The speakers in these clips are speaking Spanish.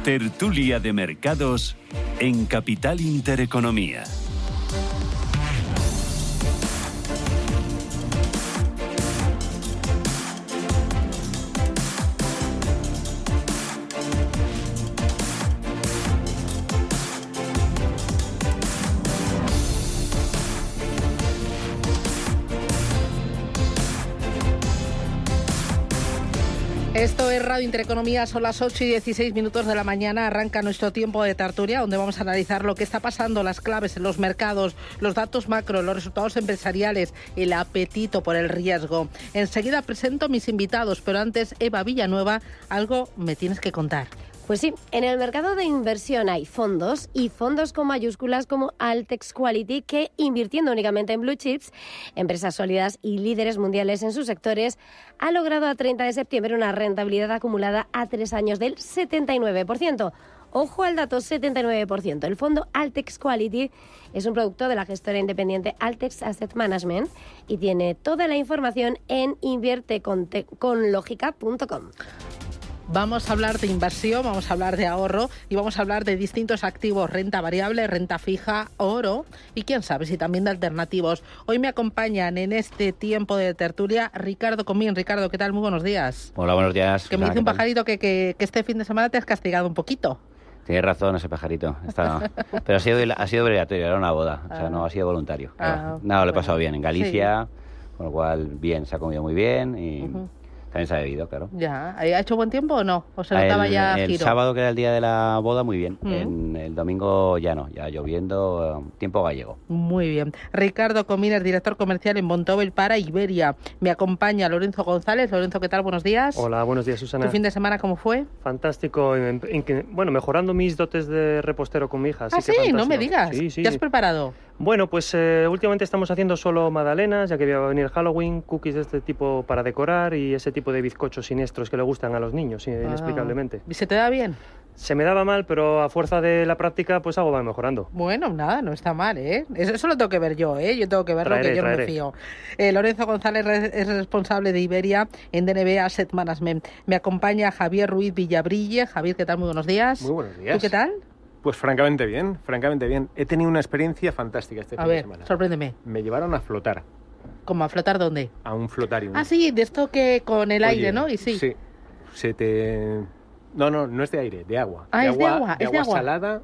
Tertulia de mercados en Capital Intereconomía. Esto es Radio Intereconomía, son las 8:16 de la mañana, arranca nuestro tiempo de tertulia, donde vamos a analizar lo que está pasando, las claves en los mercados, los datos macro, los resultados empresariales, el apetito por el riesgo. Enseguida presento mis invitados, pero antes, Eva Villanueva, algo me tienes que contar. Pues sí, en el mercado de inversión hay fondos y fondos con mayúsculas como Altex Quality, que invirtiendo únicamente en blue chips, empresas sólidas y líderes mundiales en sus sectores, ha logrado a 30 de septiembre una rentabilidad acumulada a 3 años del 79%. Ojo al dato, 79%. El fondo Altex Quality es un producto de la gestora independiente Altex Asset Management y tiene toda la información en invierteconlogica.com. Vamos a hablar de inversión, vamos a hablar de ahorro y vamos a hablar de distintos activos, renta variable, renta fija, oro y quién sabe si también de alternativos. Hoy me acompañan en este tiempo de tertulia Ricardo Comín. Ricardo, ¿qué tal? Muy buenos días. Hola, buenos días. Que me dice un pajarito que este fin de semana te has castigado un poquito. Tienes razón ese pajarito. Pero ha sido obligatorio, era una boda, o sea, no ha sido voluntario. Lo he pasado bien en Galicia, sí. Con lo cual, bien, se ha comido muy bien y... También se ha bebido, claro. Ya. ¿Ha hecho buen tiempo o no? ¿O se notaba ya el giro? sábado, que era el día de la boda, muy bien. El domingo ya no, ya lloviendo, tiempo gallego. Muy bien. Ricardo Comines, director comercial en Bontobel para Iberia. Me acompaña Lorenzo González. Lorenzo, ¿qué tal? Buenos días. Hola, buenos días, Susana. ¿Tu fin de semana cómo fue? Fantástico. Mejorando mis dotes de repostero con mi hija. Sí, no me digas. Sí. ¿Qué has preparado? Bueno, pues últimamente estamos haciendo solo magdalenas, ya que va a venir Halloween, cookies de este tipo para decorar y ese tipo de bizcochos siniestros que le gustan a los niños, inexplicablemente. ¿Y se te da bien? Se me daba mal, pero a fuerza de la práctica, pues algo va mejorando. Bueno, nada, no está mal, ¿eh? Eso lo tengo que ver yo, ¿eh? Yo tengo que verlo, que yo no me fío. Lorenzo González es responsable de Iberia en DNB Asset Management. Me acompaña Javier Ruiz Villabrille. Javier, ¿qué tal? Muy buenos días. Muy buenos días. ¿Tú qué tal? Pues francamente bien. He tenido una experiencia fantástica este fin de semana. A ver, sorpréndeme. Me llevaron a flotar. ¿Cómo a flotar dónde? A un flotario. Ah, sí, de esto que con el aire, ¿no? Y sí. Sí. No es de aire, de agua. Ah, es de agua. De agua salada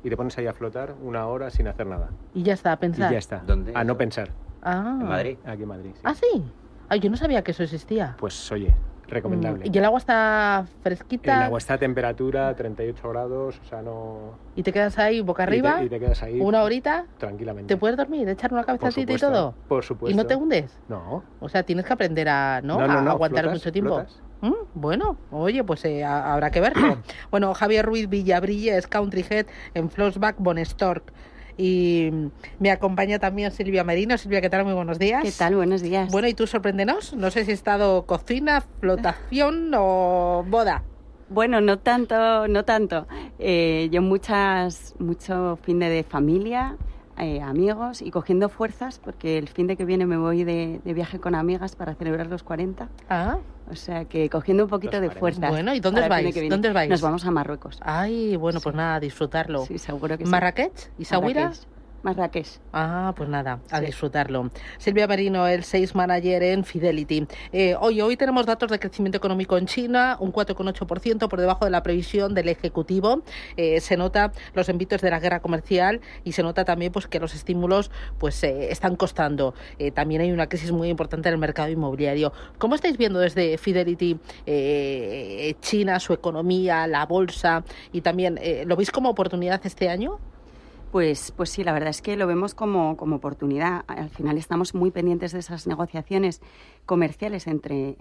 y te pones ahí a flotar 1 hora sin hacer nada. Y ya está, a pensar. Y ya está. ¿Dónde? A no pensar. ¿En Madrid? Aquí en Madrid, sí. ¿Ah, sí? Ay, yo no sabía que eso existía. Pues oye, recomendable. ¿Y el agua está fresquita? El agua está a temperatura 38 grados, o sea, no... ¿Y te quedas ahí boca arriba? Y te quedas ahí... 1 horita. Tranquilamente. ¿Te puedes dormir? ¿Echar una cabecita y todo? Por supuesto. ¿Y no te hundes? No. O sea, tienes que aprender a aguantar mucho tiempo. Bueno, oye, pues habrá que verlo. Bueno, Javier Ruiz Villabrille es Country Head en Flossback Bonestork. Y me acompaña también Silvia Merino. Silvia, ¿qué tal? Muy buenos días. ¿Qué tal? Buenos días. Bueno, y tú sorpréndenos. No sé si ha estado cocina, flotación o boda. Bueno, no tanto. Yo mucho fin de familia, amigos y cogiendo fuerzas, porque el fin de que viene me voy de viaje con amigas para celebrar los 40. O sea que cogiendo un poquito de fuerzas. Bueno, ¿y dónde os vais? Nos vamos a Marruecos. Ay, bueno, pues nada, a disfrutarlo. Sí, seguro que sí. ¿Marrakech? ¿Y Sahuira? Marrakech. Pues nada, a disfrutarlo. Silvia Merino, el Sales Manager en Fidelity. Hoy tenemos datos de crecimiento económico en China, un 4,8% por debajo de la previsión del Ejecutivo. Se nota los envites de la guerra comercial y se nota también pues que los estímulos están costando. También hay una crisis muy importante en el mercado inmobiliario. ¿Cómo estáis viendo desde Fidelity China, su economía, la bolsa y también lo veis como oportunidad este año? Pues sí, la verdad es que lo vemos como oportunidad. Al final estamos muy pendientes de esas negociaciones comerciales entre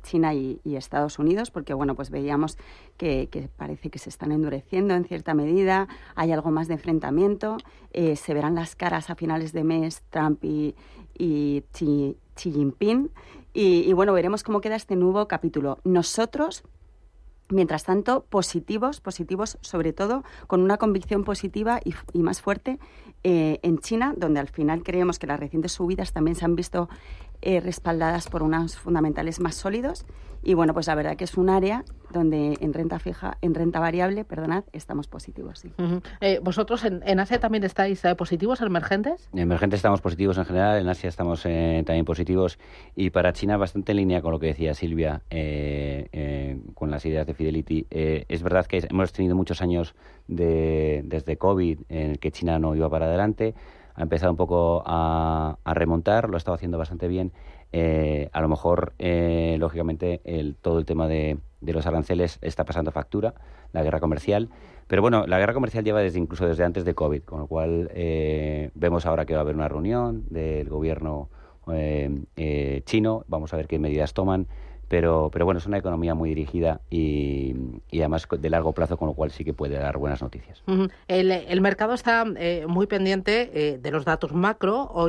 China y Estados Unidos, porque bueno, pues veíamos que parece que se están endureciendo en cierta medida, hay algo más de enfrentamiento, se verán las caras a finales de mes Trump y Xi Jinping, y bueno, veremos cómo queda este nuevo capítulo. Nosotros, mientras tanto, positivos, sobre todo, con una convicción positiva y más fuerte en China, donde al final creemos que las recientes subidas también se han visto respaldadas por unos fundamentales más sólidos. Y bueno, pues la verdad que es un área donde en renta variable, estamos positivos, sí. ¿Vosotros en Asia también estáis positivos, emergentes? En emergentes estamos positivos en general, en Asia estamos también positivos, y para China bastante en línea con lo que decía Silvia, con las ideas de Fidelity. Es verdad que hemos tenido muchos años desde COVID en el que China no iba para adelante, ha empezado un poco a remontar, lo ha estado haciendo bastante bien. A lo mejor, lógicamente, todo el tema de los aranceles está pasando factura, la guerra comercial. Pero bueno, la guerra comercial lleva incluso desde antes de COVID, con lo cual vemos ahora que va a haber una reunión del gobierno chino, vamos a ver qué medidas toman. Pero bueno, es una economía muy dirigida y además de largo plazo, con lo cual sí que puede dar buenas noticias. El mercado está muy pendiente de los datos macro.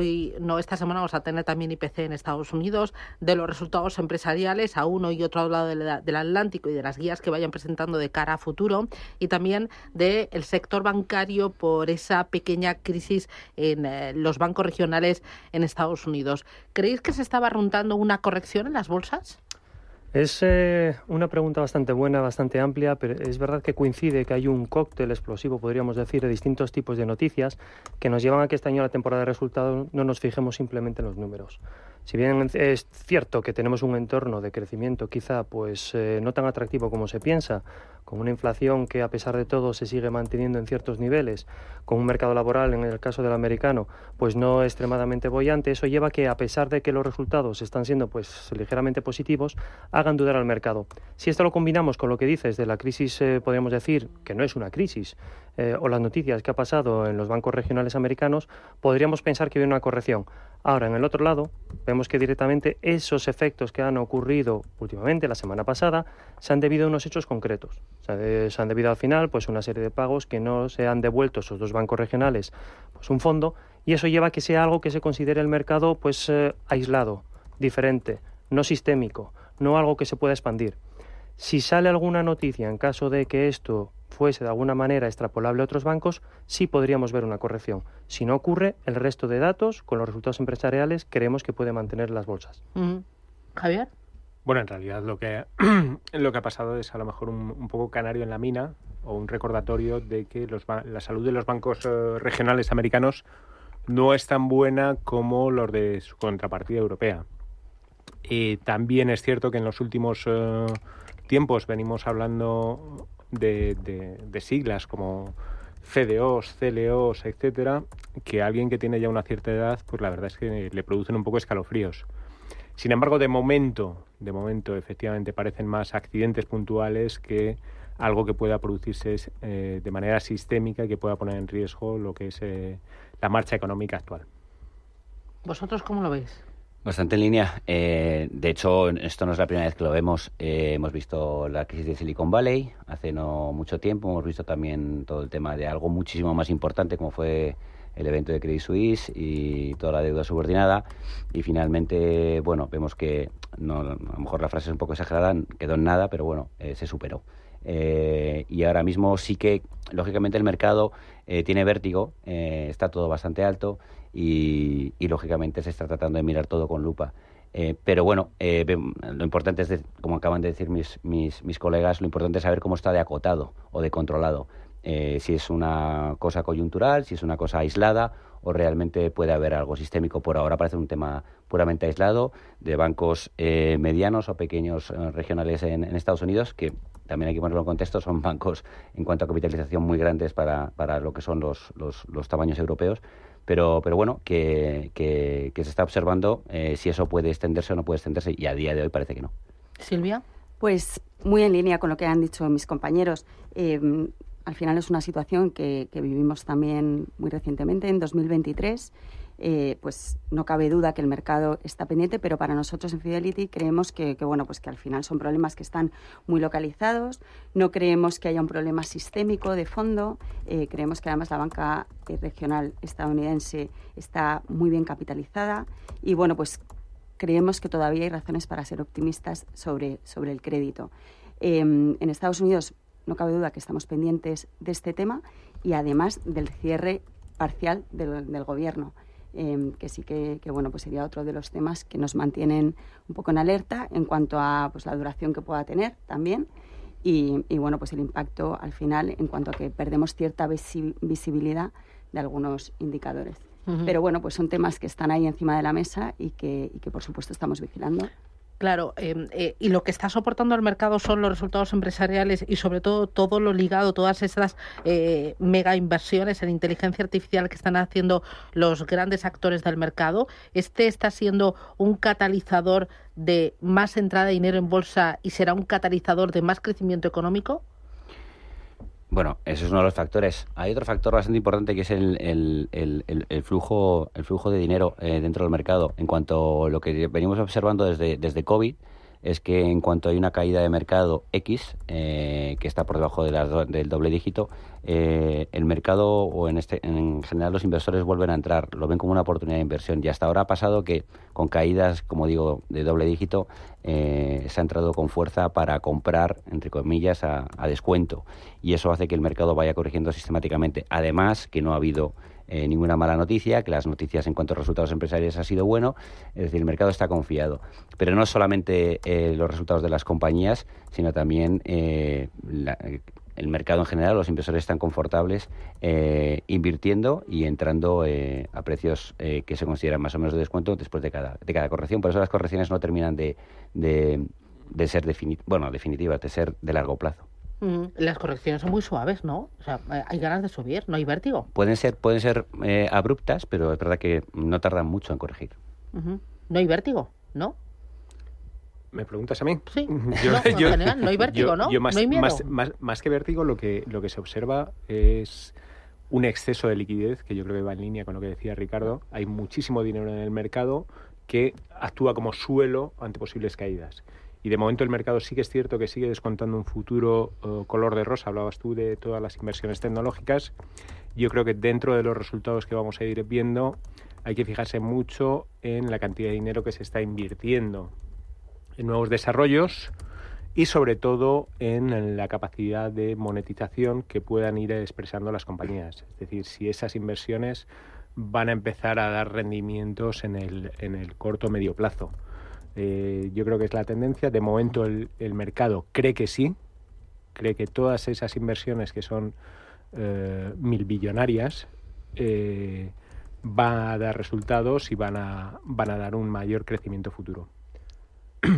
Esta semana vamos a tener también IPC en Estados Unidos, de los resultados empresariales a uno y otro lado del Atlántico y de las guías que vayan presentando de cara a futuro, y también del sector bancario por esa pequeña crisis en los bancos regionales en Estados Unidos. ¿Creéis que se está barruntando una corrección en las bolsas? Es una pregunta bastante buena, bastante amplia, pero es verdad que coincide que hay un cóctel explosivo, podríamos decir, de distintos tipos de noticias que nos llevan a que este año, la temporada de resultados, no nos fijemos simplemente en los números. Si bien es cierto que tenemos un entorno de crecimiento quizá no tan atractivo como se piensa, con una inflación que a pesar de todo se sigue manteniendo en ciertos niveles, con un mercado laboral, en el caso del americano, pues no extremadamente boyante, eso lleva a que, a pesar de que los resultados están siendo ligeramente positivos, hagan dudar al mercado. Si esto lo combinamos con lo que dices de la crisis, podríamos decir que no es una crisis, o las noticias que ha pasado en los bancos regionales americanos, podríamos pensar que viene una corrección. Ahora, en el otro lado, vemos que directamente esos efectos que han ocurrido últimamente, la semana pasada, se han debido a unos hechos concretos. Se han debido al final una serie de pagos que no se han devuelto esos dos bancos regionales, un fondo, y eso lleva a que sea algo que se considere el mercado aislado, diferente, no sistémico, no algo que se pueda expandir. Si sale alguna noticia en caso de que esto fuese de alguna manera extrapolable a otros bancos, sí podríamos ver una corrección. Si no ocurre, el resto de datos, con los resultados empresariales, creemos que puede mantener las bolsas. Javier. Bueno, en realidad lo que ha pasado es a lo mejor un poco canario en la mina, o un recordatorio de que la salud de los bancos regionales americanos no es tan buena como los de su contrapartida europea. También es cierto que en los últimos tiempos venimos hablando de siglas como CDOs, CLOs, etcétera, que a alguien que tiene ya una cierta edad, pues la verdad es que le producen un poco escalofríos. Sin embargo, de momento, efectivamente parecen más accidentes puntuales que algo que pueda producirse de manera sistémica y que pueda poner en riesgo lo que es la marcha económica actual. ¿Vosotros cómo lo veis? Bastante en línea. De hecho, esto no es la primera vez que lo vemos. Hemos visto la crisis de Silicon Valley hace no mucho tiempo. Hemos visto también todo el tema de algo muchísimo más importante, como fue el evento de Credit Suisse y toda la deuda subordinada. Y finalmente, vemos que, a lo mejor la frase es un poco exagerada, quedó en nada, pero se superó. Y ahora mismo sí que, lógicamente, el mercado tiene vértigo, está todo bastante alto y lógicamente se está tratando de mirar todo con lupa. Pero lo importante es, como acaban de decir mis colegas, lo importante es saber cómo está de acotado o de controlado. Si es una cosa coyuntural, si es una cosa aislada o realmente puede haber algo sistémico. Por ahora parece un tema puramente aislado de bancos medianos o pequeños regionales en Estados Unidos, que también hay que ponerlo en contexto, son bancos en cuanto a capitalización muy grandes para lo que son los tamaños europeos. Pero que se está observando si eso puede extenderse o no puede extenderse, y a día de hoy parece que no. Silvia. Pues muy en línea con lo que han dicho mis compañeros. Al final es una situación que vivimos también muy recientemente, en 2023. Pues no cabe duda que el mercado está pendiente, pero para nosotros en Fidelity creemos que al final son problemas que están muy localizados. No creemos que haya un problema sistémico de fondo. Creemos que además la banca regional estadounidense está muy bien capitalizada y creemos que todavía hay razones para ser optimistas sobre el crédito. En Estados Unidos no cabe duda que estamos pendientes de este tema y además del cierre parcial del gobierno. Que sí que sería otro de los temas que nos mantienen un poco en alerta en cuanto a la duración que pueda tener también. y bueno, pues el impacto al final en cuanto a que perdemos cierta visibilidad de algunos indicadores. Pero bueno, pues son temas que están ahí encima de la mesa y que por supuesto estamos vigilando. Claro, y lo que está soportando el mercado son los resultados empresariales y sobre todo lo ligado, todas estas mega inversiones en inteligencia artificial que están haciendo los grandes actores del mercado. ¿Este está siendo un catalizador de más entrada de dinero en bolsa y será un catalizador de más crecimiento económico? Bueno, eso es uno de los factores. Hay otro factor bastante importante que es el flujo de dinero dentro del mercado. En cuanto a lo que venimos observando desde COVID, es que en cuanto hay una caída de mercado X, que está por debajo del doble dígito, el mercado o en general los inversores vuelven a entrar, lo ven como una oportunidad de inversión. Y hasta ahora ha pasado que con caídas, como digo, de doble dígito, se ha entrado con fuerza para comprar, entre comillas, a descuento. Y eso hace que el mercado vaya corrigiendo sistemáticamente. Además, que no ha habido ninguna mala noticia, que las noticias en cuanto a resultados empresariales ha sido bueno, es decir, el mercado está confiado. Pero no solamente los resultados de las compañías, sino también el mercado en general, los inversores están confortables invirtiendo y entrando a precios que se consideran más o menos de descuento después de cada corrección. Por eso las correcciones no terminan de ser definitivas, de ser de largo plazo. Las correcciones son muy suaves, ¿no? O sea, hay ganas de subir, ¿no hay vértigo? Pueden ser abruptas, pero es verdad que no tardan mucho en corregir. No hay vértigo, ¿no? ¿Me preguntas a mí? Sí. En general, no hay vértigo, ¿no? No hay miedo. Más que vértigo, lo que se observa es un exceso de liquidez, que yo creo que va en línea con lo que decía Ricardo. Hay muchísimo dinero en el mercado que actúa como suelo ante posibles caídas. Y de momento el mercado sí que es cierto que sigue descontando un futuro color de rosa. Hablabas tú de todas las inversiones tecnológicas. Yo creo que dentro de los resultados que vamos a ir viendo hay que fijarse mucho en la cantidad de dinero que se está invirtiendo en nuevos desarrollos y sobre todo en la capacidad de monetización que puedan ir expresando las compañías. Es decir, si esas inversiones van a empezar a dar rendimientos en el corto o medio plazo. Yo creo que es la tendencia. De momento el mercado cree que sí, cree que todas esas inversiones que son milbillonarias van a dar resultados y van a dar un mayor crecimiento futuro.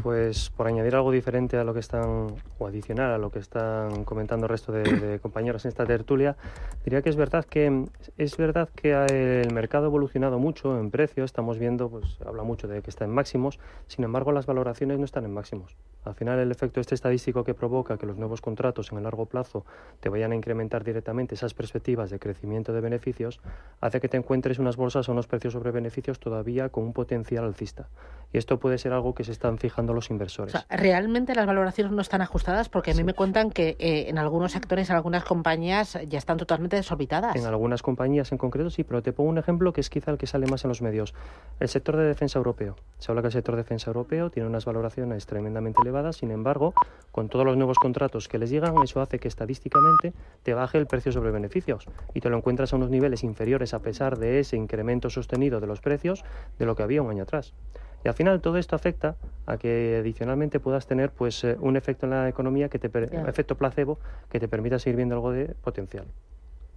Pues por añadir algo diferente a lo que están, o adicional a lo que están comentando el resto de compañeros en esta tertulia, diría que es verdad que el mercado ha evolucionado mucho en precio. Estamos viendo, pues habla mucho de que está en máximos, sin embargo las valoraciones no están en máximos. Al final el efecto estadístico que provoca que los nuevos contratos en el largo plazo te vayan a incrementar directamente esas perspectivas de crecimiento de beneficios hace que te encuentres unas bolsas o unos precios sobre beneficios todavía con un potencial alcista. Y esto puede ser algo que se están fijando los inversores. O sea, realmente las valoraciones no están ajustadas porque a mí me cuentan que en algunos sectores, en algunas compañías ya están totalmente desorbitadas. En algunas compañías en concreto sí, pero te pongo un ejemplo que es quizá el que sale más en los medios. El sector de defensa europeo. Se habla que el sector de defensa europeo tiene unas valoraciones tremendamente elevadas, sin embargo, con todos los nuevos contratos que les llegan, eso hace que estadísticamente te baje el precio sobre beneficios y te lo encuentras a unos niveles inferiores a pesar de ese incremento sostenido de los precios de lo que había un año atrás. Y al final todo esto afecta a que adicionalmente puedas tener pues un efecto en la economía, efecto placebo, que te permita seguir viendo algo de potencial.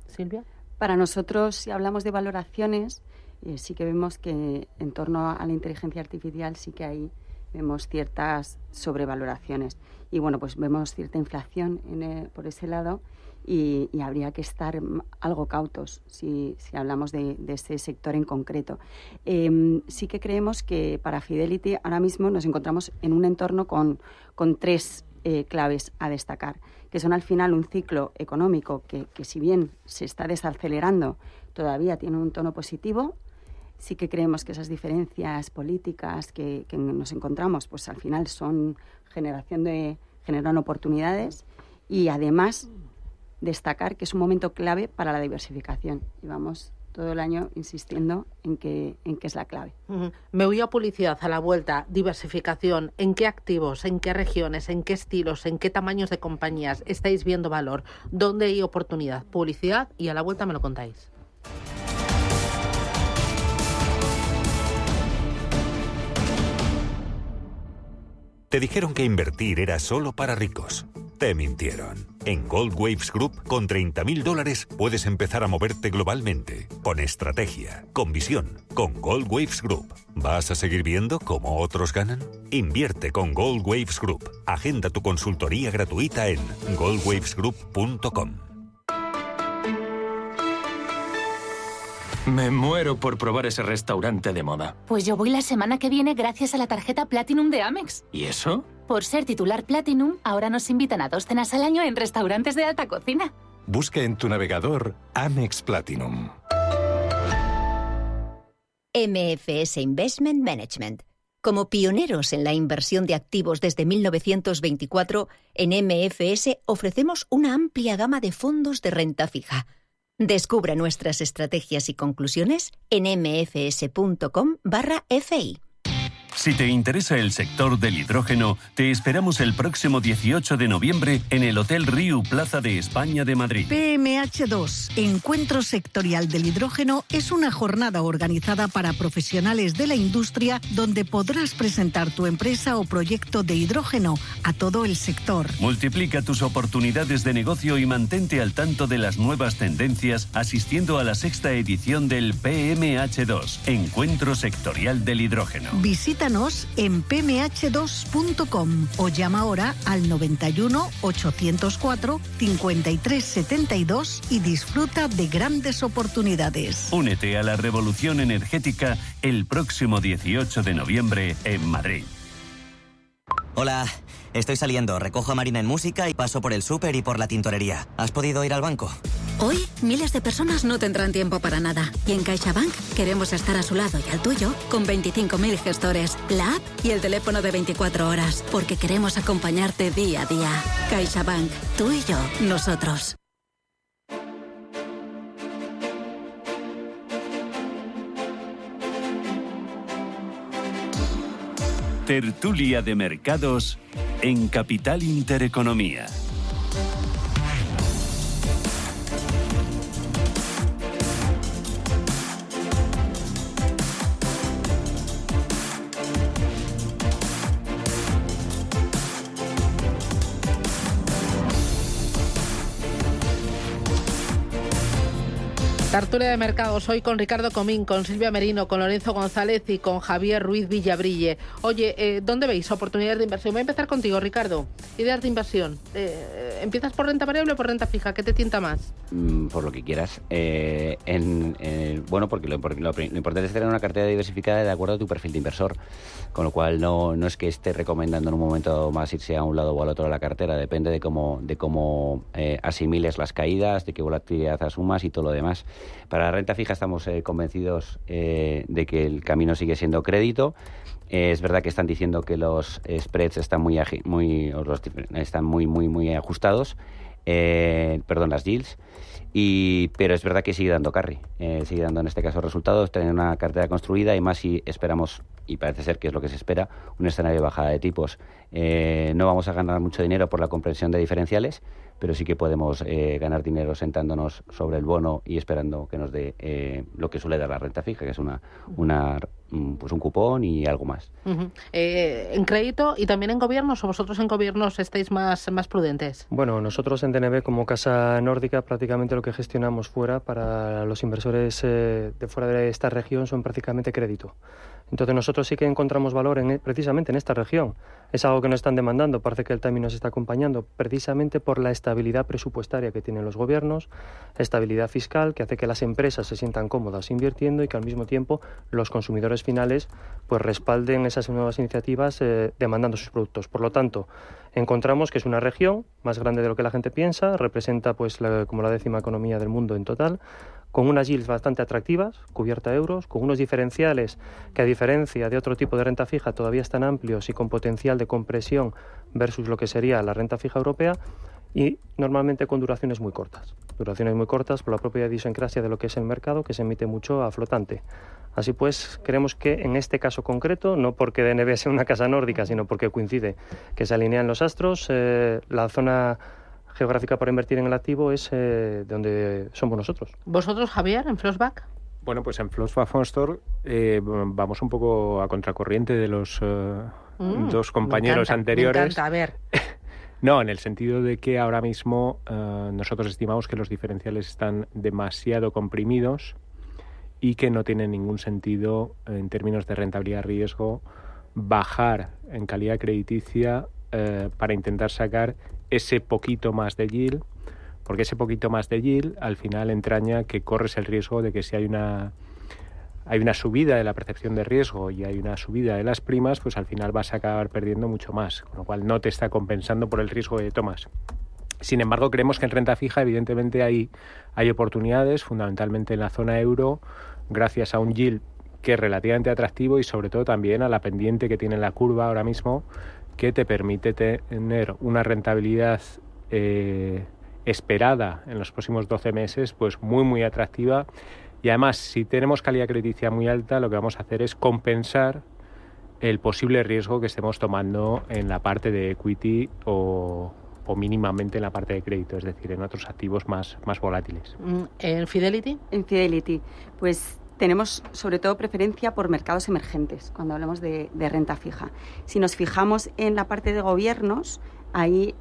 Silvia. Para nosotros, si hablamos de valoraciones, sí que vemos que en torno a la inteligencia artificial sí que ahí vemos ciertas sobrevaloraciones. Y bueno, pues vemos cierta inflación por ese lado y habría que estar algo cautos si hablamos de ese sector en concreto. Sí que creemos que para Fidelity ahora mismo nos encontramos en un entorno con tres claves a destacar, que son al final un ciclo económico que si bien se está desacelerando, todavía tiene un tono positivo. Sí que creemos que esas diferencias políticas que nos encontramos, pues al final generan oportunidades y además destacar que es un momento clave para la diversificación. Llevamos todo el año insistiendo en que es la clave. Me voy a publicidad a la vuelta, diversificación, ¿en qué activos, en qué regiones, en qué estilos, en qué tamaños de compañías estáis viendo valor? ¿Dónde hay oportunidad? Publicidad y a la vuelta me lo contáis. Te dijeron que invertir era solo para ricos. Te mintieron. En Gold Waves Group, con $30.000 puedes empezar a moverte globalmente, con estrategia, con visión, con Gold Waves Group. ¿Vas a seguir viendo cómo otros ganan? Invierte con Gold Waves Group. Agenda tu consultoría gratuita en goldwavesgroup.com. Me muero por probar ese restaurante de moda. Pues yo voy la semana que viene gracias a la tarjeta Platinum de Amex. ¿Y eso? Por ser titular Platinum, ahora nos invitan a 2 cenas al año en restaurantes de alta cocina. Busca en tu navegador Amex Platinum. MFS Investment Management. Como pioneros en la inversión de activos desde 1924, en MFS ofrecemos una amplia gama de fondos de renta fija. Descubra nuestras estrategias y conclusiones en mfs.com/fi. Si te interesa el sector del hidrógeno, te esperamos el próximo 18 de noviembre en el Hotel Riu Plaza de España de Madrid. PMH2, Encuentro Sectorial del Hidrógeno, es una jornada organizada para profesionales de la industria donde podrás presentar tu empresa o proyecto de hidrógeno a todo el sector. Multiplica tus oportunidades de negocio y mantente al tanto de las nuevas tendencias asistiendo a la 6ª edición del PMH2, Encuentro Sectorial del Hidrógeno. Visítanos en pmh2.com o llama ahora al 91 804 5372 y disfruta de grandes oportunidades. Únete a la revolución energética el próximo 18 de noviembre en Madrid. Hola, estoy saliendo, recojo a Marina en música y paso por el súper y por la tintorería. ¿Has podido ir al banco? Hoy, miles de personas no tendrán tiempo para nada. Y en CaixaBank queremos estar a su lado y al tuyo con 25.000 gestores, la app y el teléfono de 24 horas. Porque queremos acompañarte día a día. CaixaBank, tú y yo, nosotros. Tertulia de mercados en Capital Intereconomía. Tertulia de mercados hoy con Ricardo Comín, con Silvia Merino, con Lorenzo González y con Javier Ruiz Villabrille. Oye, ¿dónde veis oportunidades de inversión? Voy a empezar contigo, Ricardo. Ideas de inversión. ¿Empiezas por renta variable o por renta fija? ¿Qué te tienta más? Por lo que quieras. Bueno, porque lo importante es tener una cartera diversificada de acuerdo a tu perfil de inversor. Con lo cual no es que esté recomendando en un momento más irse a un lado o al otro de la cartera. Depende de cómo asimiles las caídas, de qué volatilidad asumas y todo lo demás. Para la renta fija estamos convencidos de que el camino sigue siendo crédito. Es verdad que están diciendo que los spreads están muy ajustados. Las yields. Pero es verdad que sigue dando carry, sigue dando en este caso resultados, tener una cartera construida y más si esperamos, y parece ser que es lo que se espera, un escenario de bajada de tipos. No vamos a ganar mucho dinero por la comprensión de diferenciales, pero sí que podemos ganar dinero sentándonos sobre el bono y esperando que nos dé lo que suele dar la renta fija, que es un cupón y algo más. Uh-huh. ¿En crédito y también en gobiernos o vosotros en gobiernos estáis más prudentes? Bueno, nosotros en DNB como casa nórdica prácticamente lo que gestionamos fuera para los inversores de fuera de esta región son prácticamente crédito. Entonces nosotros sí que encontramos valor precisamente en esta región. Es algo que nos están demandando, parece que el timing nos está acompañando precisamente por la estabilidad presupuestaria que tienen los gobiernos, estabilidad fiscal que hace que las empresas se sientan cómodas invirtiendo y que al mismo tiempo los consumidores finales pues respalden esas nuevas iniciativas demandando sus productos. Por lo tanto, encontramos que es una región más grande de lo que la gente piensa, representa pues como la 10ª economía del mundo en total, con unas yields bastante atractivas, cubierta a euros, con unos diferenciales que a diferencia de otro tipo de renta fija todavía están amplios y con potencial de compresión versus lo que sería la renta fija europea y normalmente con duraciones muy cortas por la propia idiosincrasia de lo que es el mercado que se emite mucho a flotante. Así pues, creemos que en este caso concreto, no porque DNB sea una casa nórdica, sino porque coincide que se alinean los astros, la zona geográfica para invertir en el activo es donde somos nosotros. ¿Vosotros, Javier, en Flossback? Bueno, pues en Flossback Fondstore vamos un poco a contracorriente de los dos compañeros anteriores. Me encanta, a ver. No, en el sentido de que ahora mismo nosotros estimamos que los diferenciales están demasiado comprimidos y que no tiene ningún sentido en términos de rentabilidad-riesgo bajar en calidad crediticia para intentar sacar ese poquito más de yield, porque ese poquito más de yield al final entraña que corres el riesgo de que si hay una subida de la percepción de riesgo y hay una subida de las primas, pues al final vas a acabar perdiendo mucho más, con lo cual no te está compensando por el riesgo que tomas. Sin embargo, creemos que en renta fija evidentemente hay oportunidades, fundamentalmente en la zona euro, gracias a un yield que es relativamente atractivo y sobre todo también a la pendiente que tiene la curva ahora mismo, que te permite tener una rentabilidad esperada en los próximos 12 meses, pues muy, muy atractiva. Y además, si tenemos calidad crediticia muy alta, lo que vamos a hacer es compensar el posible riesgo que estemos tomando en la parte de equity o mínimamente en la parte de crédito, es decir, en otros activos más volátiles. ¿En Fidelity? En Fidelity, pues tenemos sobre todo preferencia por mercados emergentes cuando hablamos de renta fija. Si nos fijamos en la parte de gobiernos, ahí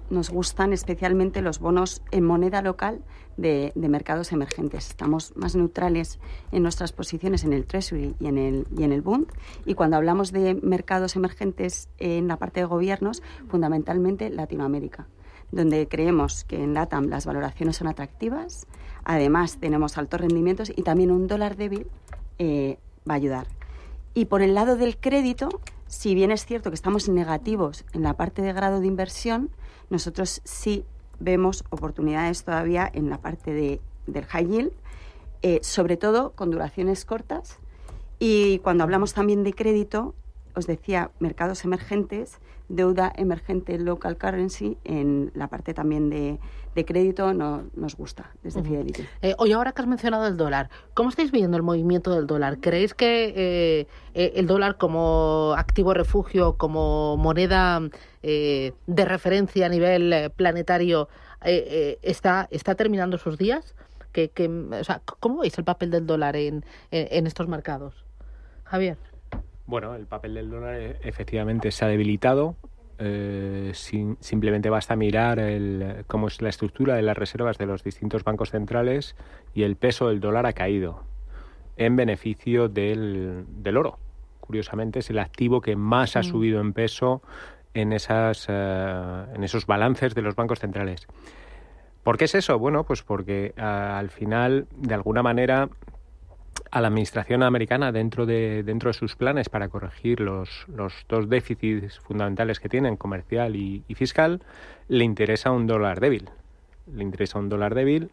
nos gustan especialmente los bonos en moneda local de mercados emergentes. Estamos más neutrales en nuestras posiciones en el Treasury y en el Bund. Y cuando hablamos de mercados emergentes en la parte de gobiernos, fundamentalmente Latinoamérica, donde creemos que en LATAM las valoraciones son atractivas. Además, tenemos altos rendimientos y también un dólar débil va a ayudar. Y por el lado del crédito, si bien es cierto que estamos negativos en la parte de grado de inversión, nosotros sí vemos oportunidades todavía en la parte del high yield, sobre todo con duraciones cortas. Y cuando hablamos también de crédito, os decía, mercados emergentes, deuda emergente local currency, en la parte también de crédito nos gusta desde Fidelity. Oye, ahora que has mencionado el dólar, ¿cómo estáis viendo el movimiento del dólar? ¿Creéis que el dólar como activo refugio, como moneda de referencia a nivel planetario está terminando sus días? O sea, ¿cómo veis el papel del dólar en estos mercados? Javier. Bueno, el papel del dólar efectivamente se ha debilitado. Simplemente basta mirar cómo es la estructura de las reservas de los distintos bancos centrales y el peso del dólar ha caído en beneficio del oro. Curiosamente es el activo que más ha subido en peso en esos balances de los bancos centrales. ¿Por qué es eso? Bueno, pues porque al final, de alguna manera, a la administración americana, dentro de sus planes para corregir los dos déficits fundamentales que tienen, comercial y fiscal, le interesa un dólar débil. Le interesa un dólar débil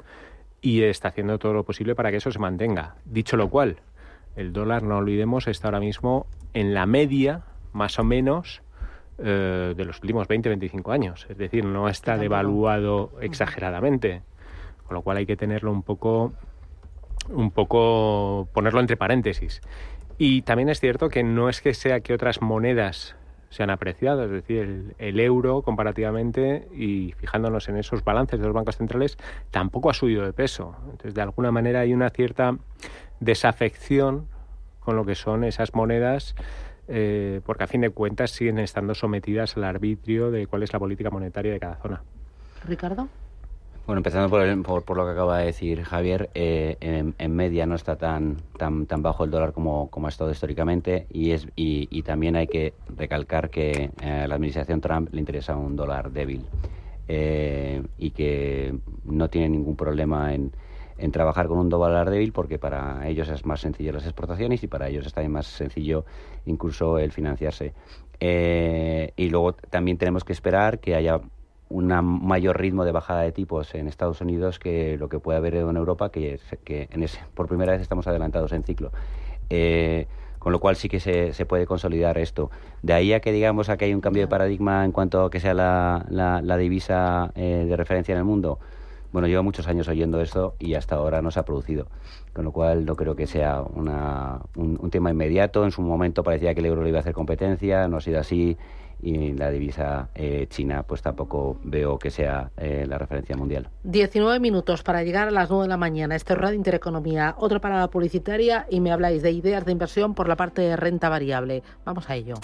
y está haciendo todo lo posible para que eso se mantenga. Dicho lo cual, el dólar, no olvidemos, está ahora mismo en la media, más o menos, de los últimos 20-25 años. Es decir, no está devaluado exageradamente, con lo cual hay que tenerlo un poco ponerlo entre paréntesis. Y también es cierto que no es que sea que otras monedas se han apreciado, es decir, el euro comparativamente, y fijándonos en esos balances de los bancos centrales, tampoco ha subido de peso. Entonces, de alguna manera hay una cierta desafección con lo que son esas monedas, porque a fin de cuentas siguen estando sometidas al arbitrio de cuál es la política monetaria de cada zona. ¿Ricardo? Bueno, empezando por lo que acaba de decir Javier, en media no está tan bajo el dólar como ha estado históricamente y también hay que recalcar que a la administración Trump le interesa un dólar débil y que no tiene ningún problema en trabajar con un dólar débil porque para ellos es más sencillo las exportaciones y para ellos es también más sencillo incluso el financiarse. Y luego también tenemos que esperar que haya un mayor ritmo de bajada de tipos en Estados Unidos que lo que puede haber en Europa, que por primera vez estamos adelantados en ciclo. Con lo cual sí que se puede consolidar esto. De ahí a que digamos a que hay un cambio de paradigma en cuanto a que sea la divisa de referencia en el mundo. Bueno, llevo muchos años oyendo esto y hasta ahora no se ha producido. Con lo cual no creo que sea un tema inmediato. En su momento parecía que el euro le iba a hacer competencia, no ha sido así. Y la divisa china pues tampoco veo que sea la referencia mundial. 19 minutos para llegar a las 9 de la mañana. Este es Radio Intereconomía, otra parada publicitaria y me habláis de ideas de inversión por la parte de renta variable. Vamos a ello.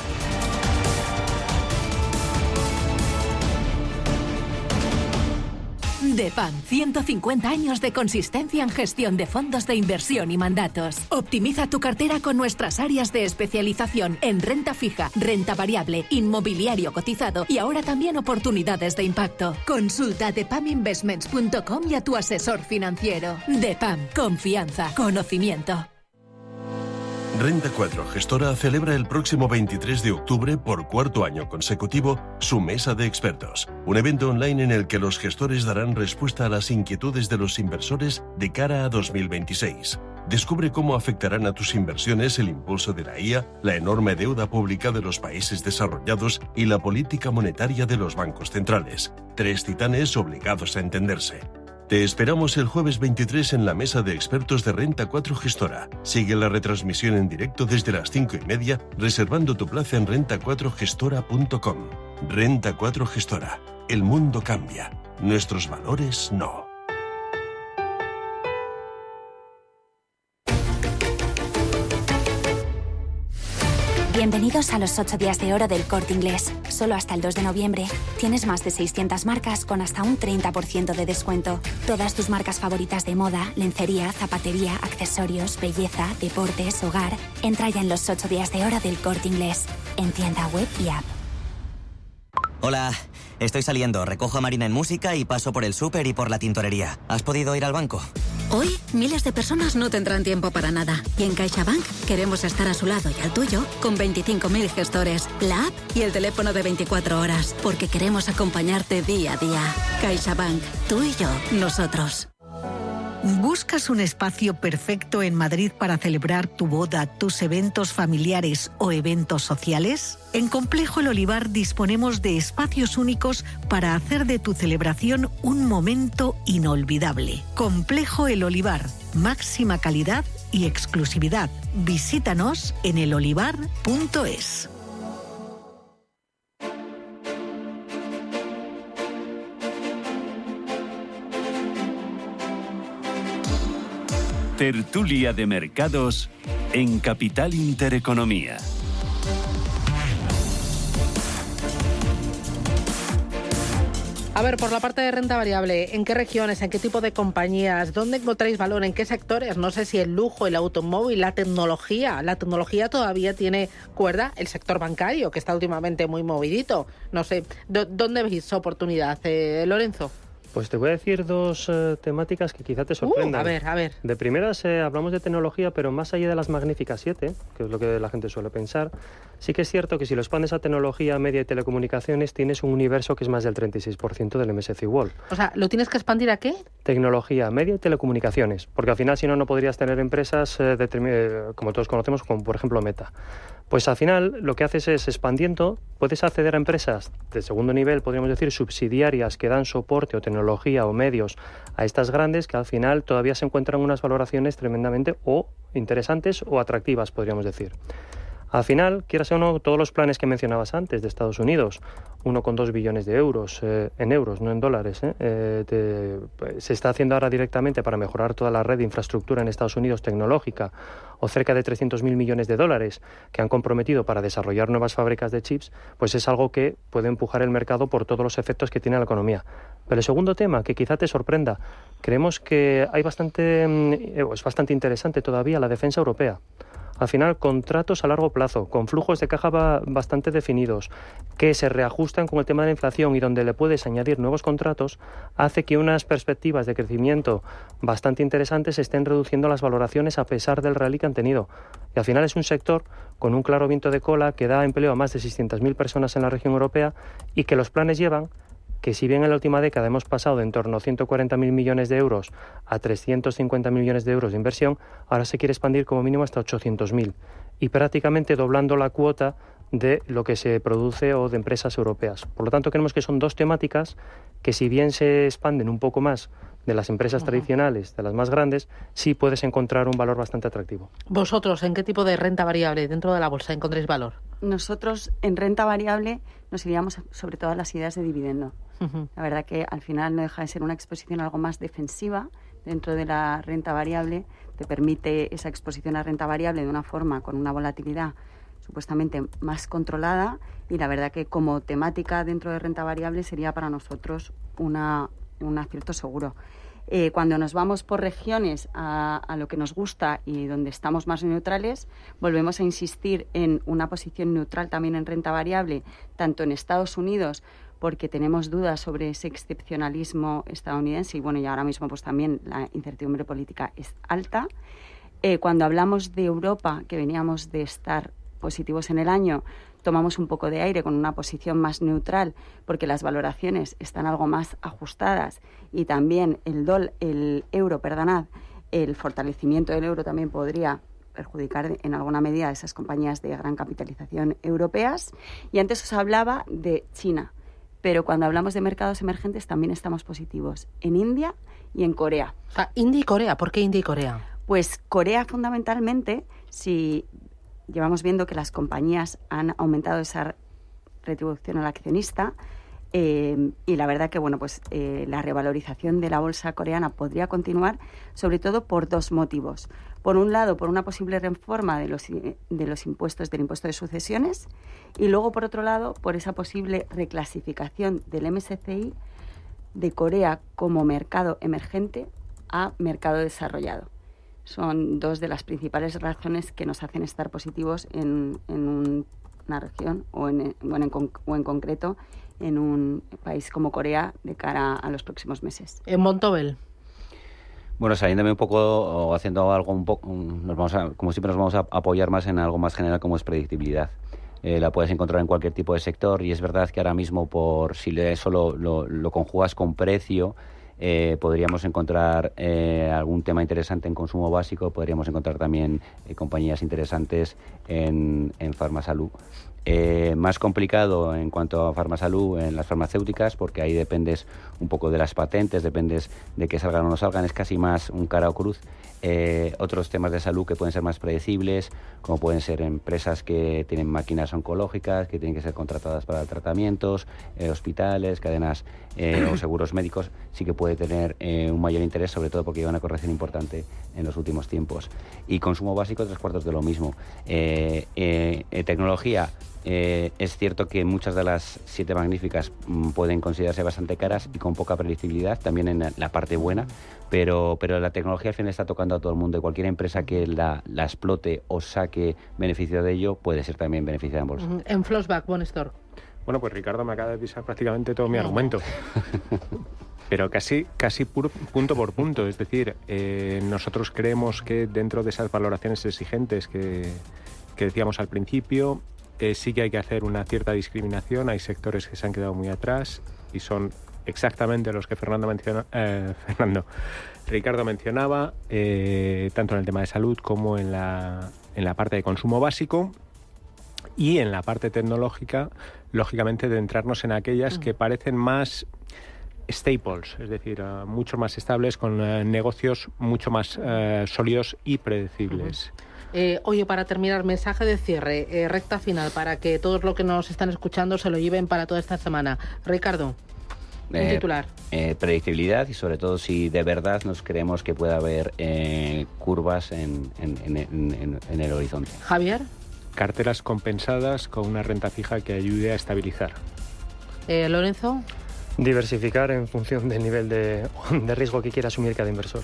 DEPAM, 150 años de consistencia en gestión de fondos de inversión y mandatos. Optimiza tu cartera con nuestras áreas de especialización en renta fija, renta variable, inmobiliario cotizado y ahora también oportunidades de impacto. Consulta depaminvestments.com y a tu asesor financiero. DEPAM, confianza, conocimiento. Renta 4 Gestora celebra el próximo 23 de octubre, por cuarto año consecutivo, su Mesa de Expertos, un evento online en el que los gestores darán respuesta a las inquietudes de los inversores de cara a 2026. Descubre cómo afectarán a tus inversiones el impulso de la IA, la enorme deuda pública de los países desarrollados y la política monetaria de los bancos centrales. 3 titanes obligados a entenderse. Te esperamos el jueves 23 en la Mesa de Expertos de Renta 4 Gestora. Sigue la retransmisión en directo desde las 5:30, reservando tu plaza en renta4gestora.com. Renta 4 Gestora. El mundo cambia. Nuestros valores no. Bienvenidos a los 8 días de oro del Corte Inglés. Solo hasta el 2 de noviembre tienes más de 600 marcas con hasta un 30% de descuento. Todas tus marcas favoritas de moda, lencería, zapatería, accesorios, belleza, deportes, hogar. Entra ya en los 8 días de oro del Corte Inglés. En tienda web y app. Hola, estoy saliendo. Recojo a Marina en música y paso por el súper y por la tintorería. ¿Has podido ir al banco? Hoy, miles de personas no tendrán tiempo para nada. Y en CaixaBank queremos estar a su lado y al tuyo con 25.000 gestores, la app y el teléfono de 24 horas. Porque queremos acompañarte día a día. CaixaBank, tú y yo, nosotros. ¿Buscas un espacio perfecto en Madrid para celebrar tu boda, tus eventos familiares o eventos sociales? En Complejo El Olivar disponemos de espacios únicos para hacer de tu celebración un momento inolvidable. Complejo El Olivar, máxima calidad y exclusividad. Visítanos en elolivar.es. Tertulia de mercados en Capital Intereconomía. A ver, por la parte de renta variable, ¿en qué regiones, en qué tipo de compañías, dónde encontráis valor, en qué sectores? No sé si el lujo, el automóvil, la tecnología. La tecnología todavía tiene cuerda, el sector bancario, que está últimamente muy movidito. No sé, ¿dónde veis oportunidad, Lorenzo? Pues te voy a decir dos temáticas que quizá te sorprendan. A ver. De primeras hablamos de tecnología, pero más allá de las magníficas 7, que es lo que la gente suele pensar, sí que es cierto que si lo expandes a tecnología, media y telecomunicaciones, tienes un universo que es más del 36% del MSCI World. O sea, ¿lo tienes que expandir a qué? Tecnología, media y telecomunicaciones, porque al final si no, no podrías tener empresas como todos conocemos, como por ejemplo Meta. Pues al final lo que haces es expandiendo, puedes acceder a empresas de segundo nivel, podríamos decir subsidiarias, que dan soporte o tecnología o medios a estas grandes, que al final todavía se encuentran unas valoraciones tremendamente o interesantes o atractivas, podríamos decir. Al final, quieras o no, todos los planes que mencionabas antes de Estados Unidos, 1,2 billones de euros, en euros, no en dólares, se está haciendo ahora directamente para mejorar toda la red de infraestructura en Estados Unidos tecnológica, o cerca de 300.000 millones de dólares que han comprometido para desarrollar nuevas fábricas de chips, pues es algo que puede empujar el mercado por todos los efectos que tiene la economía. Pero el segundo tema, que quizá te sorprenda, creemos que es bastante interesante todavía la defensa europea. Al final, contratos a largo plazo, con flujos de caja bastante definidos, que se reajustan con el tema de la inflación y donde le puedes añadir nuevos contratos, hace que unas perspectivas de crecimiento bastante interesantes estén reduciendo las valoraciones a pesar del rally que han tenido. Y al final es un sector con un claro viento de cola que da empleo a más de 600.000 personas en la región europea y que los planes llevan que si bien en la última década hemos pasado de en torno a 140.000 millones de euros a 350 millones de euros de inversión, ahora se quiere expandir como mínimo hasta 800.000 y prácticamente doblando la cuota de lo que se produce o de empresas europeas. Por lo tanto, creemos que son dos temáticas que si bien se expanden un poco más de las empresas tradicionales, de las más grandes, sí puedes encontrar un valor bastante atractivo. ¿Vosotros en qué tipo de renta variable dentro de la bolsa encontréis valor? Nosotros en renta variable nos iríamos sobre todo a las ideas de dividendo. La verdad que al final no deja de ser una exposición algo más defensiva dentro de la renta variable. Te permite esa exposición a renta variable de una forma con una volatilidad supuestamente más controlada y la verdad que como temática dentro de renta variable sería para nosotros una un acierto seguro. Cuando nos vamos por regiones a lo que nos gusta y donde estamos más neutrales, volvemos a insistir en una posición neutral también en renta variable, tanto en Estados Unidos, porque tenemos dudas sobre ese excepcionalismo estadounidense y bueno, y ahora mismo pues también la incertidumbre política es alta. Cuando hablamos de Europa, que veníamos de estar positivos en el año, tomamos un poco de aire con una posición más neutral porque las valoraciones están algo más ajustadas y también el fortalecimiento del euro también podría perjudicar en alguna medida a esas compañías de gran capitalización europeas. Y antes os hablaba de China, pero cuando hablamos de mercados emergentes también estamos positivos en India y en Corea. India y Corea, ¿por qué India y Corea? Pues Corea fundamentalmente, si llevamos viendo que las compañías han aumentado esa retribución al accionista y la verdad que bueno, pues la revalorización de la bolsa coreana podría continuar, sobre todo por dos motivos. Por un lado, por una posible reforma de los impuestos, del impuesto de sucesiones, y luego, por otro lado, por esa posible reclasificación del MSCI de Corea como mercado emergente a mercado desarrollado. Son dos de las principales razones que nos hacen estar positivos en una región o en concreto en un país como Corea de cara a los próximos meses. En Vontobel. Bueno, saliéndome un poco o haciendo algo un poco, como siempre nos vamos a apoyar más en algo más general como es predictibilidad. La puedes encontrar en cualquier tipo de sector y es verdad que ahora mismo si eso lo conjugas con precio, podríamos encontrar algún tema interesante en consumo básico, podríamos encontrar también compañías interesantes en Farmasalud. Más complicado en cuanto a Farmasalud en las farmacéuticas, porque ahí dependes un poco de las patentes, dependes de que salgan o no salgan, es casi más un cara o cruz. Otros temas de salud que pueden ser más predecibles, como pueden ser empresas que tienen máquinas oncológicas, que tienen que ser contratadas para tratamientos, hospitales, cadenas o seguros médicos, sí que puede tener un mayor interés, sobre todo porque lleva una corrección importante en los últimos tiempos. Y consumo básico, 3/4 de lo mismo. Tecnología. Es cierto que muchas de las 7 magníficas pueden considerarse bastante caras y con poca predictibilidad, también en la parte buena, pero la tecnología al final está tocando a todo el mundo y cualquier empresa que la explote o saque beneficio de ello puede ser también beneficiada en bolsa. En Flossback, Bonestor. Bueno, pues Ricardo me acaba de pisar prácticamente todo mi argumento. Pero casi punto por punto. Es decir, nosotros creemos que dentro de esas valoraciones exigentes que decíamos al principio, sí que hay que hacer una cierta discriminación. Hay sectores que se han quedado muy atrás y son exactamente los que Ricardo mencionaba, tanto en el tema de salud como en la parte de consumo básico. Y en la parte tecnológica, lógicamente, de entrarnos en aquellas que parecen más staples, es decir, mucho más estables, con negocios mucho más sólidos y predecibles. Oye, para terminar, mensaje de cierre, recta final, para que todos los que nos están escuchando se lo lleven para toda esta semana. Ricardo, un titular. Predictibilidad y sobre todo si de verdad nos creemos que puede haber curvas en el horizonte. Javier. Carteras compensadas con una renta fija que ayude a estabilizar. Lorenzo. Diversificar en función del nivel de riesgo que quiera asumir cada inversor.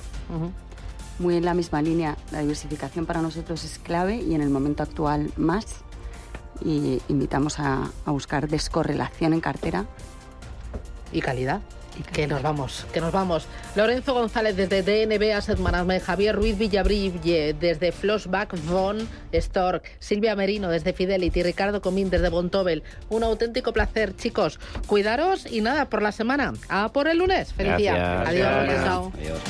Muy en la misma línea, la diversificación para nosotros es clave y en el momento actual más. Y invitamos a buscar descorrelación en cartera. Y calidad. Que nos vamos. Lorenzo González desde DNB Asset Management, Javier Ruiz Villabrille desde Flossback Von Stork, Silvia Merino desde Fidelity, Ricardo Comín desde Vontobel. Un auténtico placer, chicos. Cuidaros y nada, por la semana. A por el lunes. Feliz día. Adiós. Chao. Adiós.